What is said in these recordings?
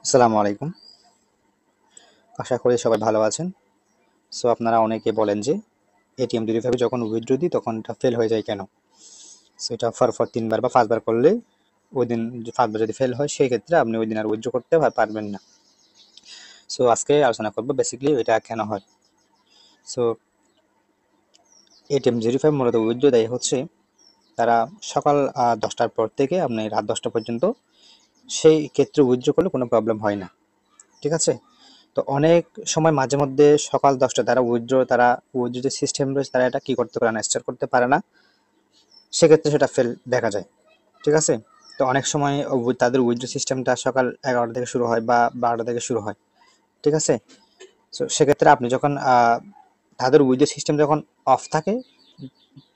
আসসালামু আলাইকুম। আশা করি সবাই ভালো আছেন। সো আপনারা অনেকে বলেন যে এটিএম ভেরিফাই যখন উইথড্র দিই তখন এটা ফেল হয়ে যায় কেন? সো এটা পরপর ৩ বার বা ৫ বার করলে ওইদিন ৫ বার যদি ফেল হয় সেক্ষেত্রে আপনি ওইদিন আর উইথড্র করতে পারবেন না। সো আজকে আলোচনা করব বেসিক্যালি এটা কেন হয়। সো এটিএম ভেরিফাই মূলত উইথড্র দেয় হচ্ছে তারা সকাল ১০টার পর থেকে আপনি রাত ১০টা পর্যন্ত সেই ক্ষেত্রে উইথড্র করলে কোনো প্রবলেম হয় না। ঠিক আছে? তো অনেক সময় মাঝে মধ্যে সকাল ১০টা তারা উইথড্র যে সিস্টেম রয়েছে তারা এটা কি করতে পারে না, স্টার্ট করতে পারে না। সেক্ষেত্রে সেটা ফেল দেখা যায়। ঠিক আছে? তো অনেক সময় তাদের উইথড্র সিস্টেমটা সকাল ১১টা থেকে শুরু হয় বা ১২টা থেকে শুরু হয়। ঠিক আছে? সো সেক্ষেত্রে আপনি যখন তাদের উইথড্র সিস্টেম যখন অফ থাকে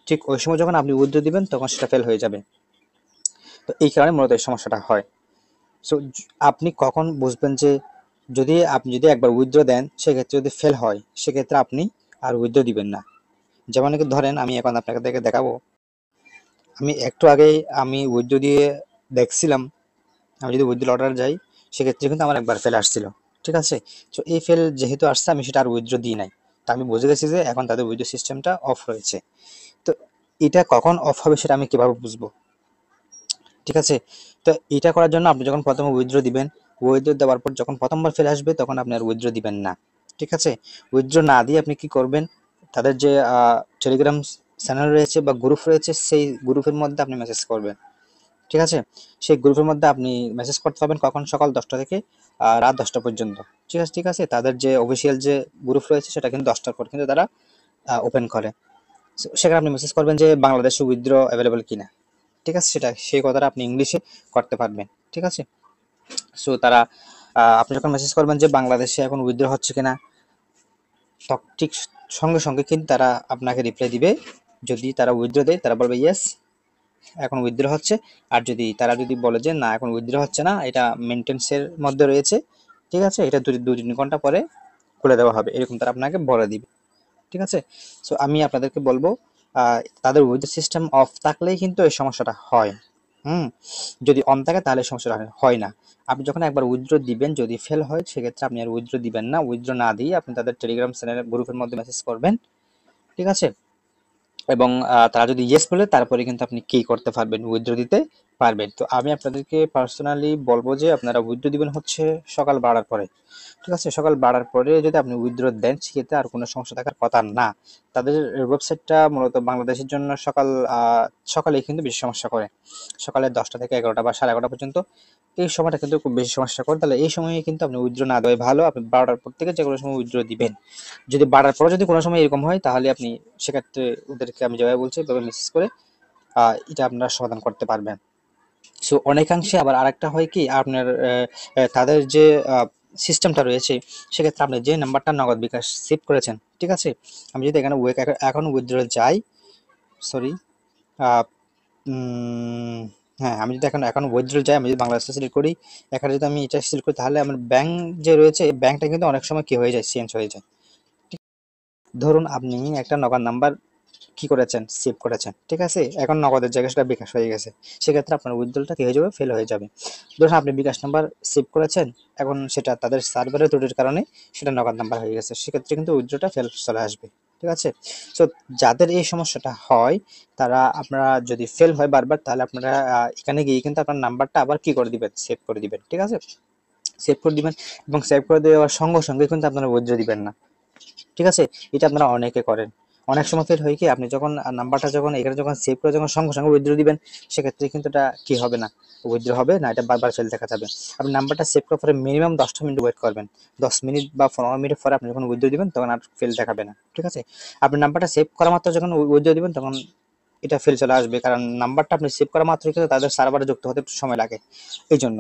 ঠিক ওই সময় যখন আপনি উইথড্র দিবেন তখন সেটা ফেল হয়ে যাবে। তো এই কারণে মূলত এই সমস্যাটা হয়। সো আপনি কখন বুঝবেন যে আপনি যদি একবার উইথড্র দেন সেক্ষেত্রে যদি ফেল হয় সেক্ষেত্রে আপনি আর উইথড্র দিবেন না। যেমন কি ধরেন আমি এখন আপনাকে দেখাবো। আমি একটু আগেই আমি উইথড্র দিয়ে দেখছিলাম আমি যদি উইথড্র অর্ডার যাই সেক্ষেত্রে কিন্তু আমার একবার ফেল আসছিল। ঠিক আছে? তো এই ফেল যেহেতু আসছে আমি সেটা আর উইথড্র দিই নাই। তা আমি বুঝে গেছি যে এখন তাদের উইথড্র সিস্টেমটা অফ রয়েছে। তো এটা কখন অফ হবে সেটা আমি কিভাবে বুঝবো? ঠিক আছে? তো এটা করার জন্য আপনি যখন প্রথমে উইথড্র দিবেন, উইথড্র দেওয়ার পর যখন প্রথমবার ফেল আসবে তখন আপনি আর উইথড্র দিবেন না। ঠিক আছে? উইথড্র না দিয়ে আপনি কি করবেন? তাদের যে টেলিগ্রাম চ্যানেল রয়েছে বা গ্রুপ রয়েছে সেই গ্রুপের মধ্যে আপনি মেসেজ করবেন। ঠিক আছে? সেই গ্রুপের মধ্যে আপনি মেসেজ করতে পারবেন কখন? সকাল ১০টা থেকে রাত ১০টা পর্যন্ত। ঠিক আছে? তাদের যে অফিসিয়াল যে গ্রুপ রয়েছে সেটা কিন্তু ১০টার পর কিন্তু তারা ওপেন করে। সেখানে আপনি মেসেজ করবেন যে বাংলাদেশে উইথড্র অ্যাভেলেবল কিনা। ঠিক আছে? সেই কথাটা আপনি ইংলিশে করতে পারবেন। ঠিক আছে? সো আপনি যখন মেসেজ করবেন যে বাংলাদেশে এখন উইথড্র হচ্ছে কিনা ঠিক সঙ্গে সঙ্গে কিন্তু তারা আপনাকে রিপ্লাই দিবে। যদি তারা উইথড্র দেয় তারা বলবে ইয়েস এখন উইথড্র হচ্ছে। আর তারা যদি বলে যে না এখন উইথড্র হচ্ছে না এটা মেনটেন্সের মধ্যে রয়েছে। ঠিক আছে? এটা ২-৩ ঘন্টা পরে খুলে দেওয়া হবে এরকম তারা আপনাকে বলে দিবে। ঠিক আছে? সো আমি আপনাদেরকে বলবো তাদের উইথড্র সিস্টেম অফ থাকলেই কিন্তু এই সমস্যাটা হয়। হুম? যদি অন থাকে তাহলে সমস্যাটা হয় না। আপনি যখন একবার উইথড্র দিবেন যদি ফেল হয় সেক্ষেত্রে আপনি আর উইথড্র দিবেন না। উইথড্র না দিয়ে আপনি তাদের টেলিগ্রাম চ্যানেলের গ্রুপের মধ্যে মেসেজ করবেন। ঠিক আছে? এবং তারা যদি ইয়েস বলে তারপরে কিন্তু আপনি কি করতে পারবেন? উইথড্র দিতে পারবেন। তো আমি আপনাদেরকে পার্সোনালি বলব যে আপনারা উইথড্র দিবেন হচ্ছে সকাল ১২টার পরে। ঠিক আছে? সকাল ১২টার পরে যদি আপনি উইথড্র দেন সেক্ষেত্রে আর কোনো সমস্যা থাকার কথা না। তাদের ওয়েবসাইটটা মূলত বাংলাদেশের জন্য সকালেই কিন্তু বেশি সমস্যা করে। সকালে ১০টা থেকে ১১টা বা ১১:৩০ পর্যন্ত এই সময়টা কিন্তু খুব বেশি সমস্যা করে। তাহলে এই সময়ে কিন্তু আপনি উইথড্র না দেওয়াই ভালো। আপনি ১২টার পর থেকে যেকোনো সময় উইথড্র দিবেন। যদি ১২টার পরেও যদি কোনো সময় এরকম হয় তাহলে আপনি সেক্ষেত্রে ওদেরকে আমি যেভাবে বলছি ওইভাবে মেসেজ করে এটা আপনারা সমাধান করতে পারবেন। সো অনেকাংশে আবার আরেকটা হয় কি আপনার তাদের যে সিস্টেমটা রয়েছে সেক্ষেত্রে আপনি যে নাম্বারটা নগদ বিকাশ সেভ করেছেন, ঠিক আছে? আমি যদি এখানে এখন উইথড্র যাই, সরি, হ্যাঁ, আমি যদি এখন উইথড্র যাই, আমি যদি বাংলাদেশটা সিলেক্ট করি, এখানে যদি আমি এটা সিলেক্ট করি তাহলে আমার ব্যাংক যে রয়েছে এই ব্যাংকটা কিন্তু অনেক সময় কি হয়ে যায়, চেঞ্জ হয়ে যায়। ধরুন আপনি একটা নগদ নাম্বার কি করেছেন, সেভ করেছেন, ঠিক আছে? এখন নগদের জায়গায় সেটা বিকাশ হয়ে গেছে। সেক্ষেত্রে আপনার উইথড্রলটা কি হয়ে যাবে, ফেল হয়ে যাবে। ধরুন আপনি বিকাশ নাম্বার সেভ করেছেন, এখন সেটা তাদের সার্ভারের ত্রুটির কারণে সেটা নগদ নাম্বার হয়ে গেছে, সেক্ষেত্রে কিন্তু উইথড্রটা ফেল চলে আসবে। ঠিক আছে? সো যাদের এই সমস্যাটা হয় আপনারা যদি ফেল হয় বারবার তাহলে আপনারা এখানে গিয়ে কিন্তু আপনার নাম্বারটা আবার কি করে দিবেন, সেভ করে দিবেন। ঠিক আছে? সেভ করে দিবেন এবং সেভ করে দেওয়ার সঙ্গে সঙ্গে কিন্তু আপনারা উইথড্র দিবেন না। ঠিক আছে? এটা আপনারা অনেকে করেন। অনেক সময় ফেল হয় কি আপনি যখন নাম্বারটা যখন এখানে যখন সেভ করে যখন সঙ্গে সঙ্গে উইথড্র দিবেন সেক্ষেত্রে কিন্তু এটা কি হবে না, উইথড্র হবে না, এটা বারবার ফেল দেখা যাবে। আপনি নাম্বারটা সেভ করার পরে মিনিমাম ১০টা মিনিট ওয়েট করবেন। ১০ মিনিট বা ১৫ মিনিট পরে আপনি যখন উইথড্র দিবেন তখন আর ফেল দেখাবে না। ঠিক আছে? আপনি নাম্বারটা সেভ করা মাত্র যখন উইথড্র দিবেন তখন এটা ফেল চলে আসবে, কারণ নাম্বারটা আপনি সেভ করা মাত্রই কিন্তু তাদের সার্ভারে যুক্ত হতে একটু সময় লাগে। এইজন্য।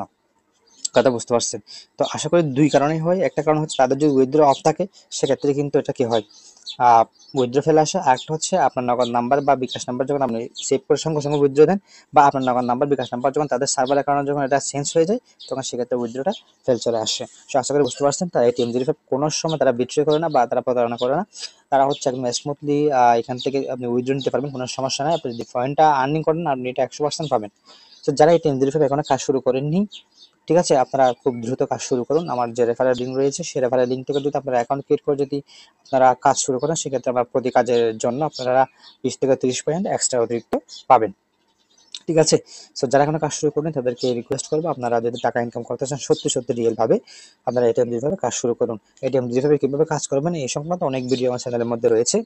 কথা বুঝতে পারছেন? তো আশা করি ২ কারণেই হয়। একটা কারণ হচ্ছে তাদের যদি উইথড্র অফ থাকে সেক্ষেত্রে কিন্তু এটা কি হয়, উইথড্র ফেলে আসে। আরেকটা হচ্ছে আপনার নগদ নাম্বার বা বিকাশ নাম্বার যখন আপনি সেভ করে সঙ্গে সঙ্গে উইথড্র দেন বা আপনার নগদ নাম্বার বিকাশ নাম্বার যখন তাদের সার্ভারের কারণে যখন এটা চেঞ্জ হয়ে যায় তখন সেক্ষেত্রে উইথড্রটা ফেল চলে আসে। সো আশা করি বুঝতে পারছেন। তাই এটিএম ভেরিফাই কোনো সময় তারা বিট্রে করে না বা তারা প্রতারণা করে না। তারা হচ্ছে একদম স্মুথলি এখান থেকে আপনি উইথড্র নিতে পারবেন, কোনো সমস্যা নাই। আপনি যদি পয়েন্টটা আর্নিং করেন আপনি এটা ১০০% পাবেন। তো যারা এটিএম ভেরিফাই এখনো কাজ শুরু করেননি ঠিক আছে, আপনারা খুব দ্রুত কাজ শুরু করুন। আমার যে রেফারেল লিঙ্ক রয়েছে সেই রেফারেল লিঙ্ক থেকে যদি আপনারা অ্যাকাউন্ট ক্রিয়েট করে যদি আপনারা কাজ শুরু করেন, সেক্ষেত্রে আমরা প্রতি কাজের জন্য আপনারা 20 থেকে 30% এক্সট্রা অতিরিক্ত পাবেন। ঠিক আছে, সো যারা এখনো কাজ শুরু করেন তাদেরকে রিকোয়েস্ট করবো, আপনারা যদি টাকা ইনকাম করতে চান সত্যি সত্যি রিয়েল ভাবে, আপনারা এটিএম যেভাবে কাজ শুরু করুন। এটিএম যেভাবে কিভাবে কাজ করবেন এই সংক্রান্ত অনেক ভিডিও আমার চ্যানেলের মধ্যে রয়েছে।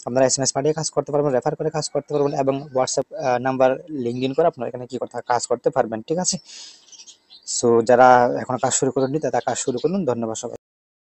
আপনারা এসএমএস পাঠিয়ে কাজ করতে পারবেন, রেফার করে কাজ করতে পারবেন, এবং হোয়াটসঅ্যাপ নাম্বার লিঙ্কডিন করে আপনারা এখানে কি করতে কাজ করতে পারবেন। ঠিক আছে, সো যারা এখনো কাজ শুরু করেননি তারা কাজ শুরু করুন। ধন্যবাদ সবাই।